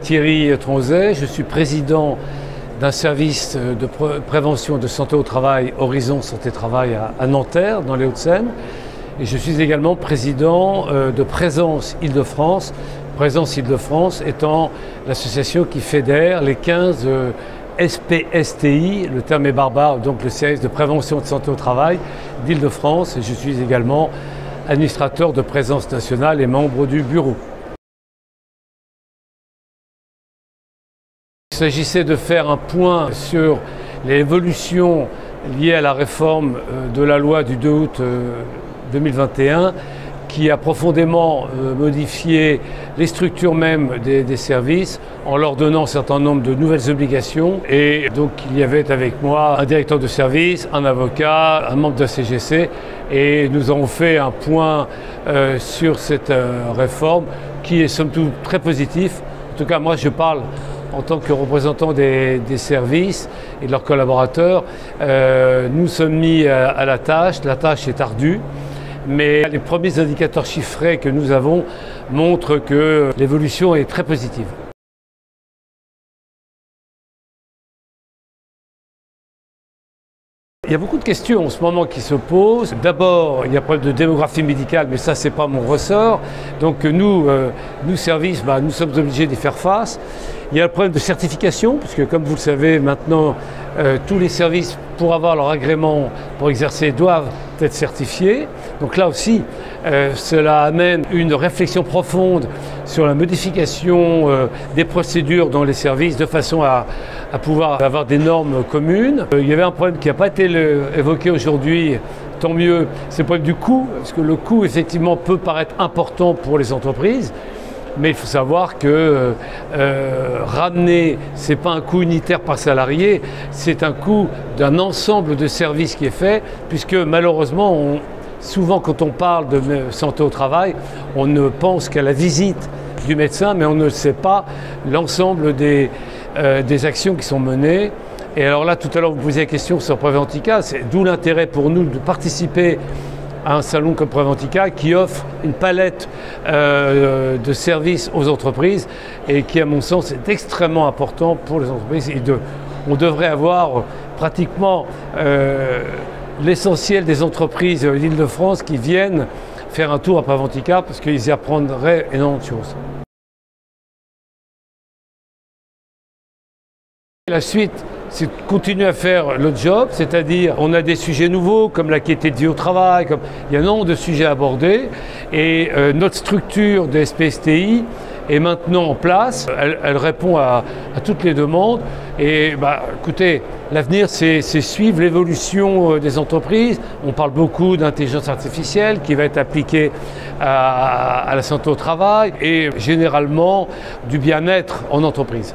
Thierry Tronzet, je suis président d'un service de prévention de santé au travail, Horizon Santé Travail à Nanterre, dans les Hauts-de-Seine. Et je suis également président de Présence Île-de-France. Présence Île-de-France étant l'association qui fédère les 15 SPSTI, le terme est barbare, donc le service de prévention de santé au travail d'Île-de-France. Et je suis également administrateur de Présence Nationale et membre du bureau. Il s'agissait de faire un point sur l'évolution liée à la réforme de la loi du 2 août 2021 qui a profondément modifié les structures même des services en leur donnant un certain nombre de nouvelles obligations. Et donc il y avait avec moi un directeur de service, un avocat, un membre de la CGC et nous avons fait un point sur cette réforme qui est somme toute très positif. En tout cas moi je parle en tant que représentant des services et de leurs collaborateurs. Nous sommes mis à la tâche est ardue, mais les premiers indicateurs chiffrés que nous avons montrent que l'évolution est très positive. Il y a beaucoup de questions en ce moment qui se posent. D'abord, il y a un problème de démographie médicale, mais ça, c'est pas mon ressort. Donc nous services, nous sommes obligés d'y faire face. Il y a le problème de certification, puisque comme vous le savez maintenant, tous les services, pour avoir leur agrément pour exercer, doivent être certifiés. Donc là aussi, cela amène une réflexion profonde sur la modification des procédures dans les services de façon à pouvoir avoir des normes communes. Il y avait un problème qui n'a pas été évoqué aujourd'hui, tant mieux, c'est le problème du coût, parce que le coût effectivement peut paraître important pour les entreprises. Mais il faut savoir que ramener, ce n'est pas un coût unitaire par salarié, c'est un coût d'un ensemble de services qui est fait, puisque malheureusement, souvent quand on parle de santé au travail, on ne pense qu'à la visite du médecin, mais on ne sait pas l'ensemble des actions qui sont menées. Et alors là, tout à l'heure, vous posiez la question sur Préventica, c'est d'où l'intérêt pour nous de participer à un salon comme Préventica qui offre une palette de services aux entreprises et qui, à mon sens, est extrêmement important pour les entreprises. On devrait avoir pratiquement l'essentiel des entreprises de l'Île-de-France qui viennent faire un tour à Préventica parce qu'ils y apprendraient énormément de choses. La suite, c'est de continuer à faire le job, c'est-à-dire on a des sujets nouveaux comme la qualité de vie au travail, il y a un nombre de sujets abordés et notre structure de SPSTI est maintenant en place, elle répond à toutes les demandes et écoutez, l'avenir c'est suivre l'évolution des entreprises. On parle beaucoup d'intelligence artificielle qui va être appliquée à la santé au travail et généralement du bien-être en entreprise.